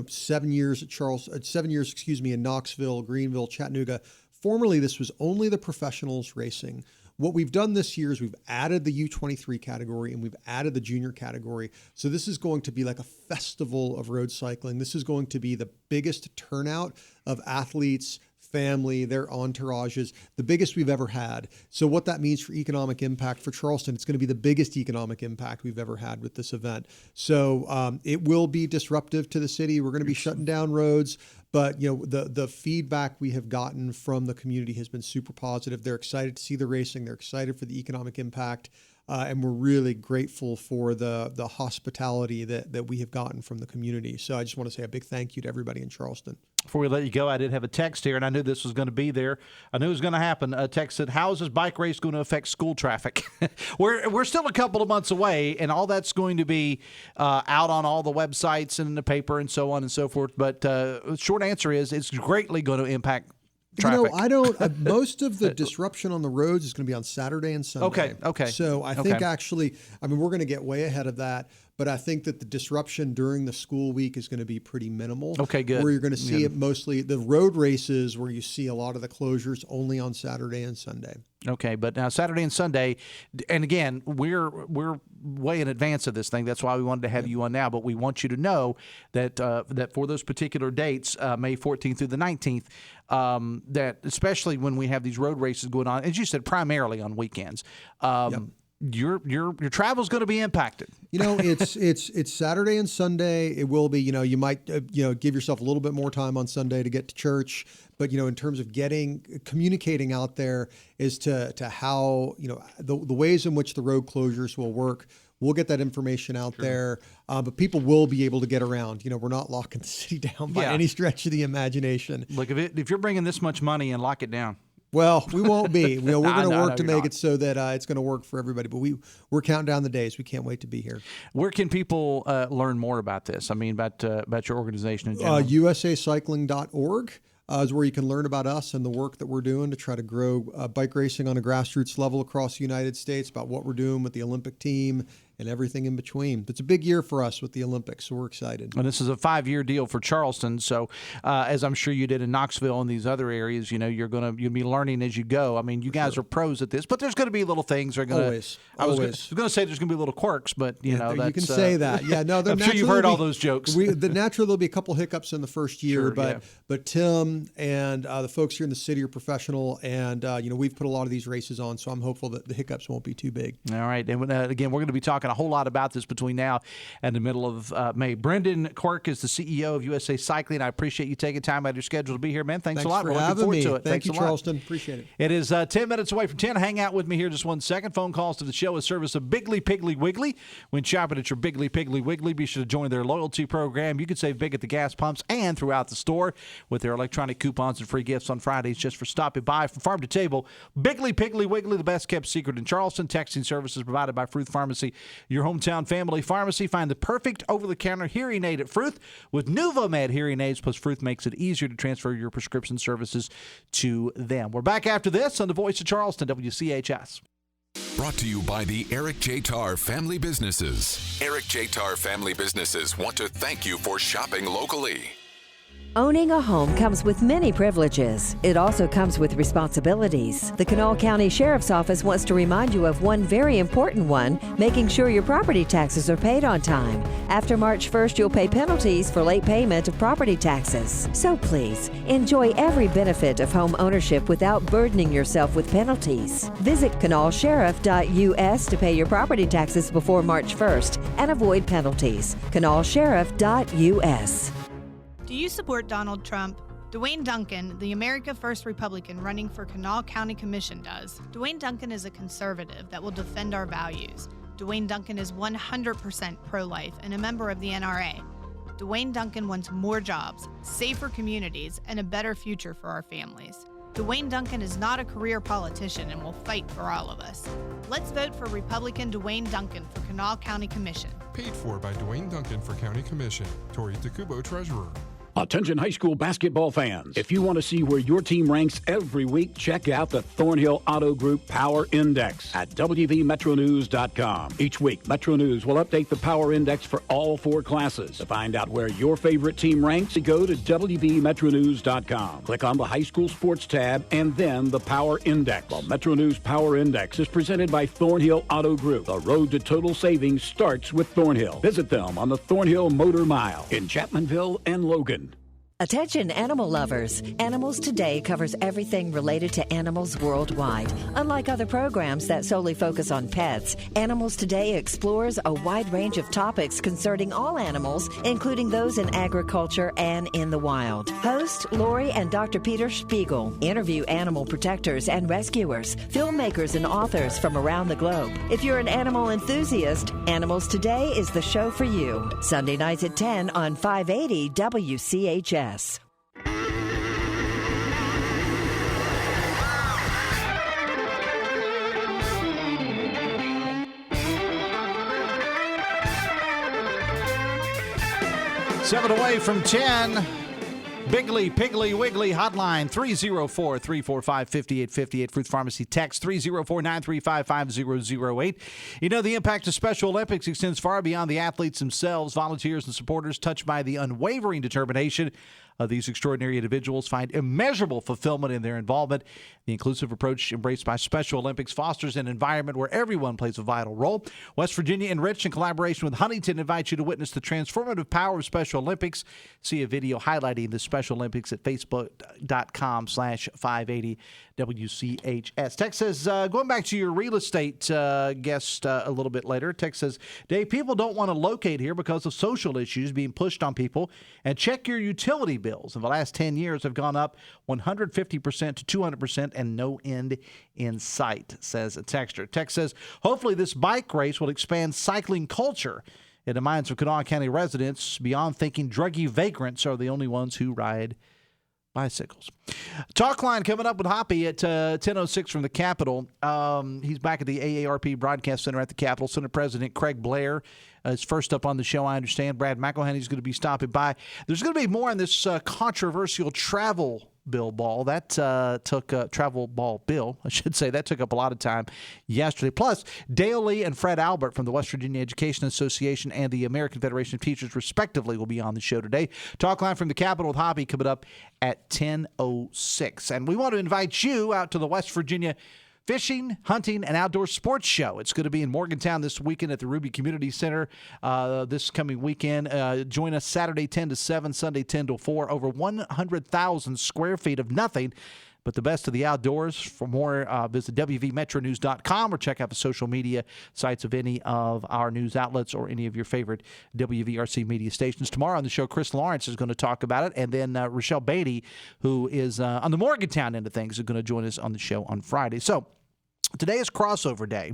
Speaker 13: 7 years at in Knoxville, Greenville, Chattanooga. Formerly, this was only the professionals racing. What we've done this year is we've added the U23 category and we've added the junior category. So this is going to be like a festival of road cycling. This is going to be the biggest turnout of athletes, family, their entourages, the biggest we've ever had. So what that means for economic impact for Charleston, it's going to be the biggest economic impact we've ever had with this event. So it will be disruptive to the city. We're going to be shutting down roads. But the feedback we have gotten from the community has been super positive. They're excited to see the racing. They're excited for the economic impact. And we're really grateful for the hospitality that we have gotten from the community. So I just want to say a big thank you to everybody in Charleston.
Speaker 5: Before we let you go, I did have a text here, and I knew this was going to be there. I knew it was going to happen. A text said, how is this bike race going to affect school traffic? We're still a couple of months away, and all that's going to be out on all the websites and in the paper and so on and so forth. But short answer is it's greatly going to impact traffic.
Speaker 13: Most of the disruption on the roads is going to be on Saturday and Sunday.
Speaker 5: Okay.
Speaker 13: So I think we're going to get way ahead of that. But I think that the disruption during the school week is going to be pretty minimal.
Speaker 5: Okay, good.
Speaker 13: Where you're going to see it mostly, the road races where you see a lot of the closures only on Saturday and Sunday.
Speaker 5: Okay, but now Saturday and Sunday, and again, we're way in advance of this thing. That's why we wanted to have you on now. But we want you to know that that for those particular dates, May 14th through the 19th, that especially when we have these road races going on, as you said, primarily on weekends. Your travel's going to be impacted.
Speaker 13: It's Saturday and Sunday. It will be. You might give yourself a little bit more time on Sunday to get to church. But in terms of communicating out there as to how the ways in which the road closures will work. We'll get that information out there, but people will be able to get around. We're not locking the city down by any stretch of the imagination.
Speaker 5: Look, if you're bringing this much money and lock it down.
Speaker 13: Well, we won't be. We're going to work to make it so that it's going to work for everybody. But we're counting down the days. We can't wait to be here.
Speaker 5: Where can people learn more about this? I mean, about your organization in general?
Speaker 13: USAcycling.org is where you can learn about us and the work that we're doing to try to grow bike racing on a grassroots level across the United States, about what we're doing with the Olympic team and everything in between. It's a big year for us with the Olympics, so we're excited.
Speaker 5: And this is a 5-year deal for Charleston. So, as I'm sure you did in Knoxville and these other areas, you'll be learning as you go. I mean, you guys are pros at this, but there's going to be little things.
Speaker 13: Always.
Speaker 5: I was going to say there's going to be little quirks, but you can
Speaker 13: say that. Yeah, no,
Speaker 5: I'm sure you've heard all those jokes.
Speaker 13: Naturally, there'll be a couple hiccups in the first year, but Tim and the folks here in the city are professional, and we've put a lot of these races on, so I'm hopeful that the hiccups won't be too big.
Speaker 5: All right, and again, we're going to be talking a whole lot about this between now and the middle of May. Brendan Quirk is the CEO of USA Cycling. I appreciate you taking time out of your schedule to be here, man. Thanks a lot.
Speaker 13: For
Speaker 5: we're
Speaker 13: having
Speaker 5: looking
Speaker 13: me.
Speaker 5: forward to it.
Speaker 13: Thank you, Charleston. Appreciate it.
Speaker 5: It is 10 minutes away from 10. Hang out with me here just 1 second. Phone calls to the show is service of Biggly Piggly Wiggly. When shopping at your Biggly Piggly Wiggly, be sure to join their loyalty program. You can save big at the gas pumps and throughout the store with their electronic coupons and free gifts on Fridays just for stopping by. From farm to table, Biggly Piggly Wiggly, the best kept secret in Charleston. Texting services provided by Fruth Pharmacy. your hometown family pharmacy. Find the perfect over-the-counter hearing aid at Fruth with NuvoMed hearing aids, plus Fruth makes it easier to transfer your prescription services to them. We're back after this on the Voice of Charleston, WCHS.
Speaker 2: Brought to you by the Eric J. Tarr Family Businesses. Eric J. Tarr Family Businesses want to thank you for shopping locally.
Speaker 14: Owning a home comes with many privileges. It also comes with responsibilities. The Kanawha County Sheriff's Office wants to remind you of one very important one, making sure your property taxes are paid on time. After March 1st, you'll pay penalties for late payment of property taxes. So please, enjoy every benefit of home ownership without burdening yourself with penalties. Visit kanawhasheriff.us to pay your property taxes before March 1st and avoid penalties. kanawhasheriff.us.
Speaker 15: Do you support Donald Trump? Dwayne Duncan, the America First Republican running for Kanawha County Commission, does. Dwayne Duncan is a conservative that will defend our values. Dwayne Duncan is 100% pro-life and a member of the NRA. Dwayne Duncan wants more jobs, safer communities, and a better future for our families. Dwayne Duncan is not a career politician and will fight for all of us. Let's vote for Republican Dwayne Duncan for Kanawha County Commission.
Speaker 16: Paid for by Dwayne Duncan for County Commission. Tori Takubo, Treasurer.
Speaker 17: Attention high school basketball fans. If you want to see where your team ranks every week, check out the Thornhill Auto Group Power Index at WVMetroNews.com. Each week, Metro News will update the Power Index for all 4 classes. To find out where your favorite team ranks, go to WVMetroNews.com. Click on the High School Sports tab and then the Power Index. The Metro News Power Index is presented by Thornhill Auto Group. The road to total savings starts with Thornhill. Visit them on the Thornhill Motor Mile in Chapmanville and Logan.
Speaker 14: Attention animal lovers. Animals Today covers everything related to animals worldwide. Unlike other programs that solely focus on pets, Animals Today explores a wide range of topics concerning all animals, including those in agriculture and in the wild. Host Lori and Dr. Peter Spiegel interview animal protectors and rescuers, filmmakers and authors from around the globe. If you're an animal enthusiast, Animals Today is the show for you. Sunday nights at 10 on 580 WCHS.
Speaker 5: 7 away from 10. Biggly, Piggly, Wiggly hotline 304-345-5858. Fruth Pharmacy text 304-935-5008. You know, the impact of Special Olympics extends far beyond the athletes themselves. Volunteers and supporters touched by the unwavering determination of these extraordinary individuals find immeasurable fulfillment in their involvement. The inclusive approach embraced by Special Olympics fosters an environment where everyone plays a vital role. West Virginia Enriched, in collaboration with Huntington, invites you to witness the transformative power of Special Olympics. See a video highlighting the Special Olympics at facebook.com/580WCHS. Text says, going back to your real estate guest a little bit later, text says, Dave, people don't want to locate here because of social issues being pushed on people. And check your utility bills in the last 10 years have gone up 150% to 200% and no end in sight, says a texter. Text says, hopefully this bike race will expand cycling culture in the minds of Kanawha County residents beyond thinking druggy vagrants are the only ones who ride bicycles. Talk line coming up with Hoppy at 10:06 from the Capitol. He's back at the AARP Broadcast Center at the Capitol. Senate President Craig Blair is first up on the show, I understand. Brad McElhenney's going to be stopping by. There's going to be more on this controversial travel bill ball. That travel ball bill, I should say, that took up a lot of time yesterday. Plus, Dale Lee and Fred Albert from the West Virginia Education Association and the American Federation of Teachers, respectively, will be on the show today. Talk line from the Capitol with Hoppy coming up at 10:06. And we want to invite you out to the West Virginia Fishing, Hunting, and Outdoor Sports Show. It's going to be in Morgantown this weekend at the Ruby Community Center this coming weekend. Join us Saturday 10 to 7, Sunday 10 to 4. Over 100,000 square feet of nothing but the best of the outdoors. For more, visit WVMetroNews.com or check out the social media sites of any of our news outlets or any of your favorite WVRC media stations. Tomorrow on the show, Chris Lawrence is going to talk about it, and then Rochelle Beatty, who is on the Morgantown end of things, is going to join us on the show on Friday. So today is crossover day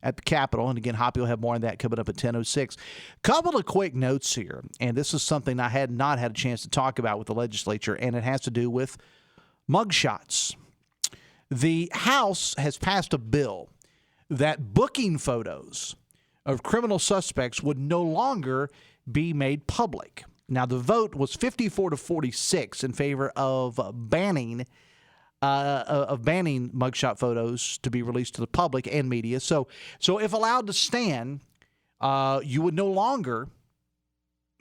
Speaker 5: at the Capitol, and again, Hoppy will have more on that coming up at 10:06. Couple of quick notes here, and this is something I had not had a chance to talk about with the legislature, and it has to do with mugshots. The House has passed a bill that booking photos of criminal suspects would no longer be made public. Now, the vote was 54-46 in favor of banning mugshot photos to be released to the public and media. So if allowed to stand, you would no longer,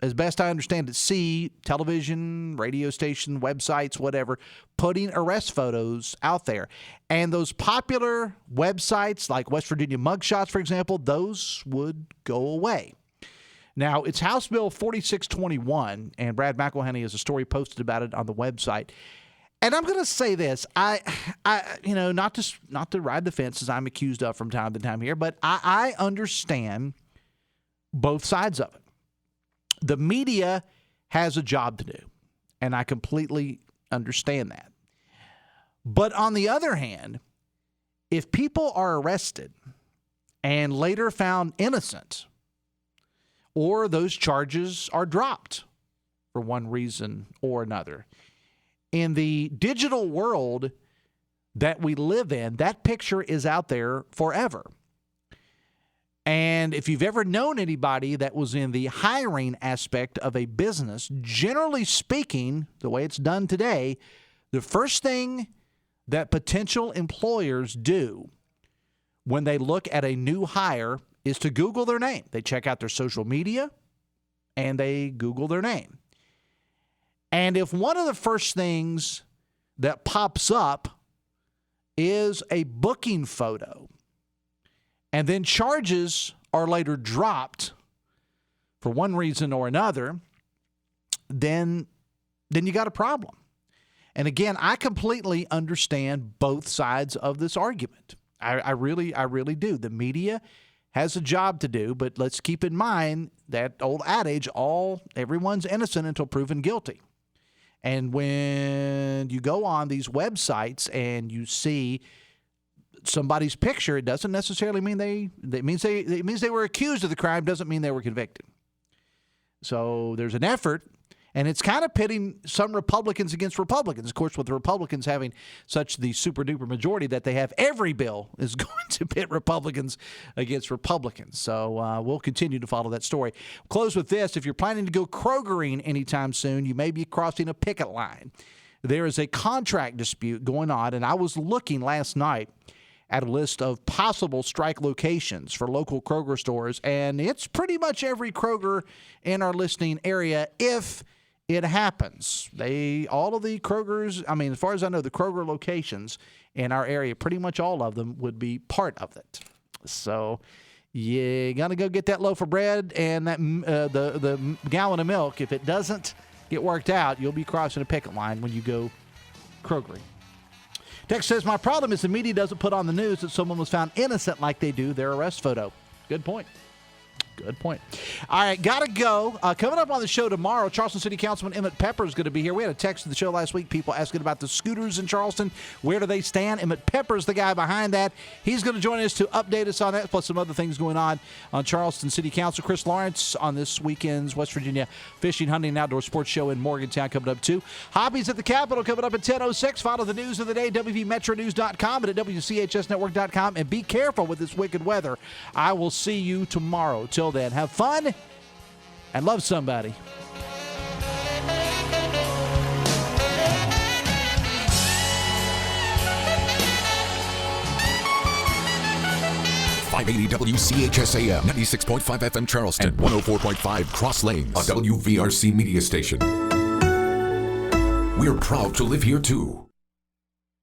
Speaker 5: as best I understand it, see television, radio station, websites, whatever, putting arrest photos out there. And those popular websites like West Virginia Mugshots, for example, those would go away. Now, it's House Bill 4621, and Brad McElhenney has a story posted about it on the website. And I'm going to say this, I not to ride the fence as I'm accused of from time to time here, but I understand both sides of it. The media has a job to do, and I completely understand that. But on the other hand, if people are arrested and later found innocent, or those charges are dropped for one reason or another, in the digital world that we live in, that picture is out there forever. And if you've ever known anybody that was in the hiring aspect of a business, generally speaking, the way it's done today, the first thing that potential employers do when they look at a new hire is to Google their name. They check out their social media and they Google their name. And if one of the first things that pops up is a booking photo, and then charges are later dropped for one reason or another, then you got a problem. And again, I completely understand both sides of this argument. I really do. The media has a job to do, but let's keep in mind that old adage, everyone's innocent until proven guilty. And when you go on these websites and you see somebody's picture, it doesn't necessarily mean it means they were accused of the crime, doesn't mean they were convicted. So there's an effort, and it's kind of pitting some Republicans against Republicans. Of course, with the Republicans having such the super-duper majority that they have, every bill is going to pit Republicans against Republicans. So we'll continue to follow that story. Close with this. If you're planning to go Krogering anytime soon, you may be crossing a picket line. There is a contract dispute going on, and I was looking last night at a list of possible strike locations for local Kroger stores, and it's pretty much every Kroger in our listening area if it happens. All of the Krogers, as far as I know, the Kroger locations in our area, pretty much all of them would be part of it. So you're going to go get that loaf of bread and that the gallon of milk. If it doesn't get worked out, you'll be crossing a picket line when you go Krogering. Text says, my problem is the media doesn't put on the news that someone was found innocent like they do their arrest photo. Good point. Good point. All right, got to go. Coming up on the show tomorrow, Charleston City Councilman Emmett Pepper is going to be here. We had a text to the show last week, people asking about the scooters in Charleston. Where do they stand? Emmett Pepper's the guy behind that. He's going to join us to update us on that, plus some other things going on Charleston City Council. Chris Lawrence on this weekend's West Virginia Fishing, Hunting, and Outdoor Sports Show in Morgantown coming up, too. Hobbies at the Capitol coming up at 10:06. Follow the news of the day, WVMetroNews.com and at WCHSNetwork.com. And be careful with this wicked weather. I will see you tomorrow. Till then, have fun and love somebody.
Speaker 2: .580 WCHS AM, 96.5 FM Charleston, and 104.5 Cross Lanes, a WVRC media station. We're proud to live here too.